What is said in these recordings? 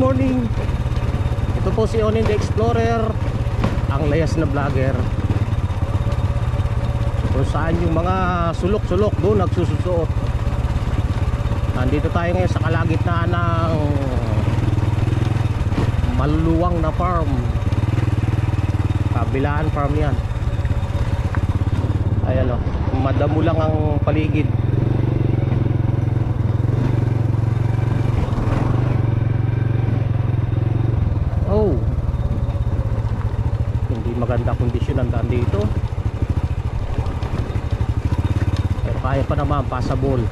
morning. Ito po si Onin the Explorer, ang layas na vlogger. Kung saan yung mga sulok-sulok doon nagsusuot. Nandito tayo ngayon sa kalagitnaan ng maluluwang na farm. Kabilaan farm yan. Ayan o, madamo lang ang paligid. Oh, hindi maganda kondisyon ang daan dito, pero kaya pa naman, passable.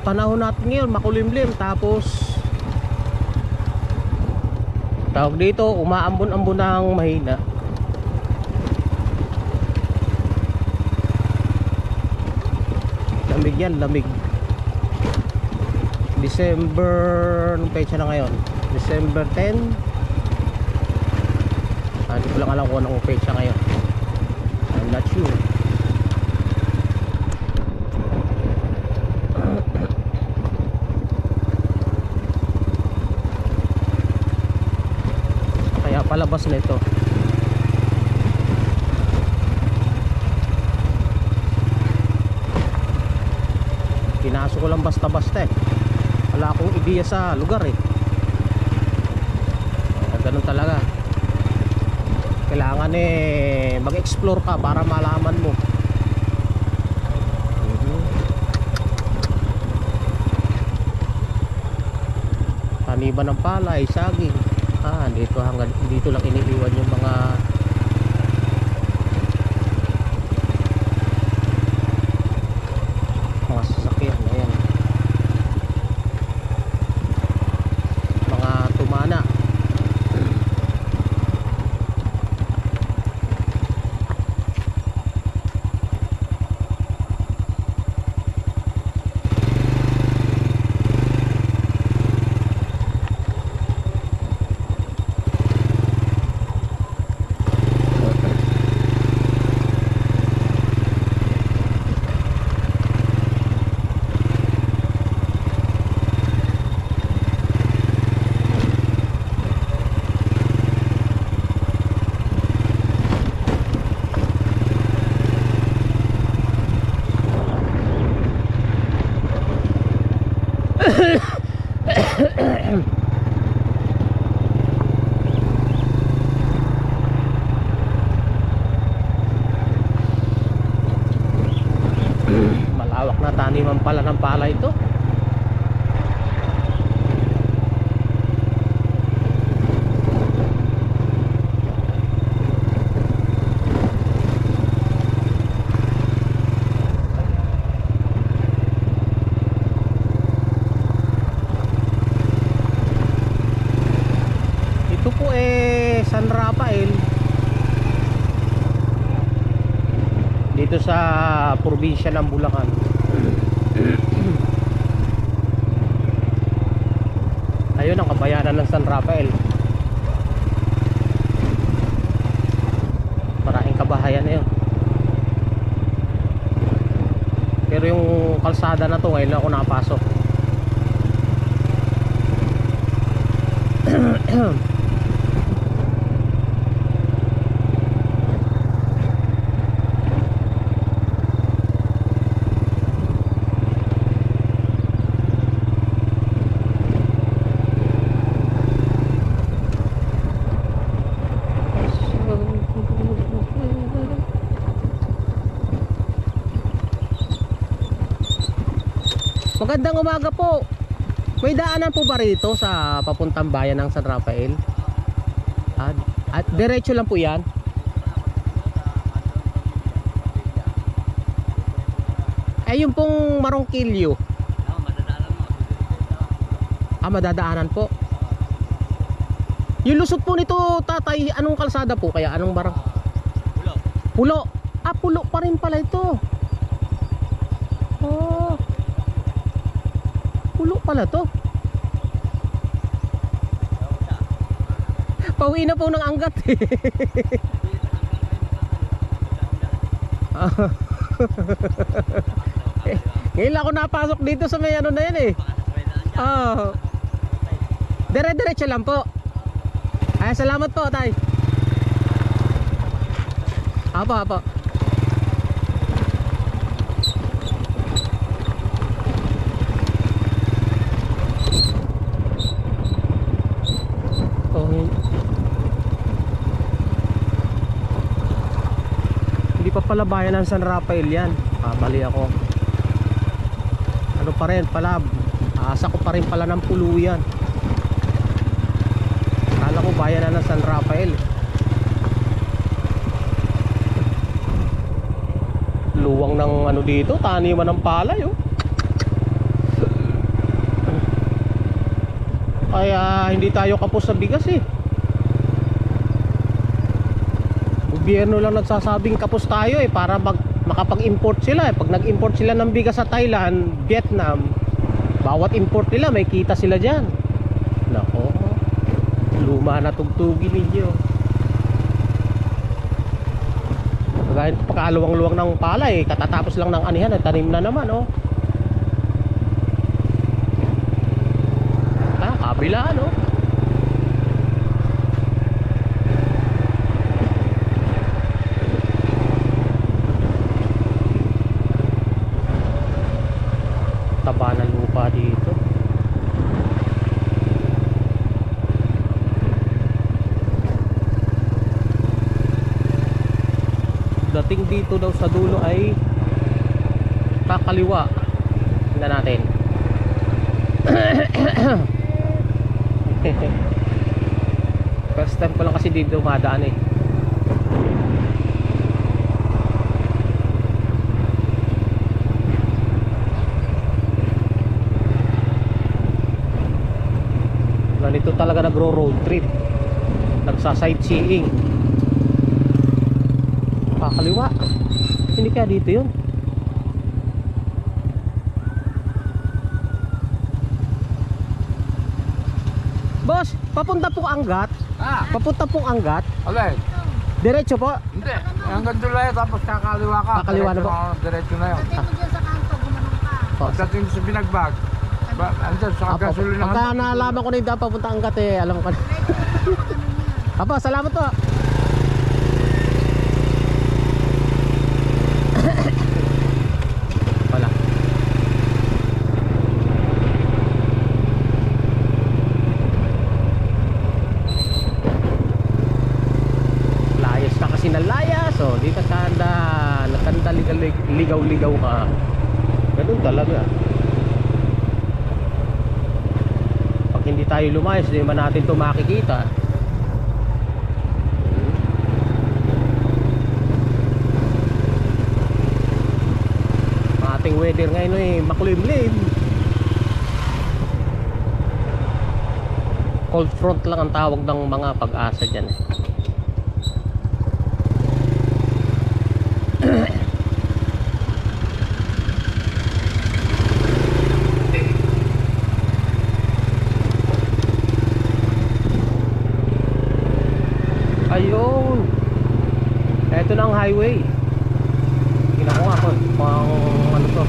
Panahon natin ngayon makulimlim, tapos tawag dito, umaambon-ambon ng mahina. Lamig yan, lamig. December, anong pecha na ngayon? December 10. Hindi ko lang alam kung anong pecha ngayon. I'm not sure. Palabas na ito. Pinasok ko lang basta-basta eh. Wala akong ideya sa lugar eh. Ganun talaga. Kailangan eh mag-explore ka para malaman mo. Taniman ng palay, saging. Dito lang iniiwan yung mga sasakyan na yan, mga tumana. Malawak na taniman pala ng palay ito. San Rafael, dito sa probinsya ng Bulacan. Ayun ang kabayanan ng San Rafael. Maraming kabahayan na yun. Pero yung kalsada na to ngayon ako nakapasok. Magandang umaga po. May daanan po ba rito sa papuntang bayan ng San Rafael? At diretso lang po yan? Ay, yung pong Marongkilyo. Madadaanan po. Yung lusot po nito, tatay, anong kalsada po kaya? Anong barang? Pulo. Pulo. Pulo pa rin pala ito. Oh. Pulo pala to. Pauwi na po ng Angat eh. Ngayon lang ako napasok dito sa may ano na yan eh. Dire-diretso lang po. Ay, salamat po, tay. Apo. Hindi pa pala bayan ng San Rafael yan. Mali ako. Ano pa rin pala, asa ko pa rin pala ng Puluyan. Kala ko bayan na ng San Rafael. Luwang ng ano dito, taniman ng palay oh. Kaya hindi tayo kapos sa bigas eh. Gobyerno lang nagsasabing kapos tayo eh, para makapag-import sila eh. Pag nag-import sila ng bigas sa Thailand, Vietnam, bawat import nila may kita sila dyan. Nako, luma na tugtugin ninyo. Kahit pakaluwang-luwang ng palay, katatapos lang ng anihan, tanim na naman oh. Kabila no. Taba ng lupa dito. Dating dito daw sa dulo ay kakaliwa. Tingnan natin. First time ko lang kasi dito dumadaan eh. Ganito talaga nagro-road trip, nagsa-sightseeing. Kakaliwa. Hindi kaya dito yun? Boss, papunta pong Angat. Papunta pong Angat. Alay. Diretso po. Hindi. Hanggang Dulay tapos kakaliwa ka. Kakaliwa na po. Diretso na yun. Pagdating mo dyan sa kanto, gumanong ka. Pagdating sa Binagbag. Andyan sa gasolina. Pagka nalaman ko na yung daan papunta Angat eh, alam ko na. Apo, salamat po. Wala. Layas ka kasi na layas, oh. Di ka nakanda ligaw-ligaw ka. Ganun talaga. Pag hindi tayo lumayas, di man natin ito makikita. Ating weather ngayon eh, makulimlim. Cold front lang ang tawag ng mga pag-asa dyan eh. Ayun, eto na ang highway. Tingnan ko nga po pang ano to,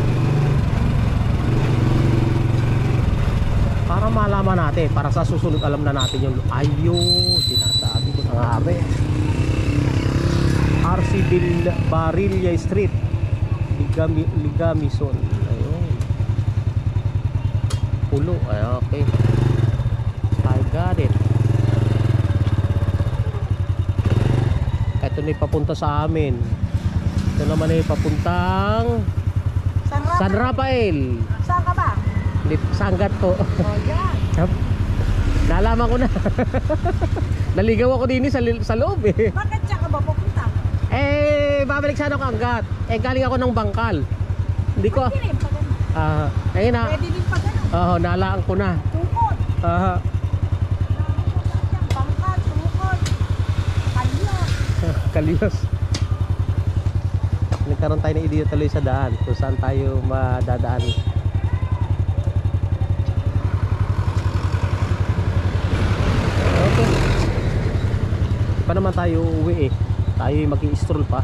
para malaman natin, para sa susunod alam na natin yung ayun, sinasabi ko na nga ba RC Barilla Street, Ligamison. Ayun, pulo. Ay, okay, I got it. Ito na papunta sa amin. Ito naman ay papuntang San Rafael. Saan ka ba? Sangat po. Oh, yan. Nalaman ko na. Naligaw ako din sa loob eh. Bakit siya ka ba pupunta? Eh, babalik sana ako Angat. Eh, galing ako ng Bangkal. Hindi ko. Pwede rin pa ganun. Ayun na. Pwede din pa ganun. Nalaan ko na. Tungkod. Bangkal, tungkod. Kalyos. Kalyos. Nagkaroon tayo ng ideya tuloy sa daan kung saan tayo madadaan. pa naman tayo uuwi eh. Tayo mag-i-stroll pa.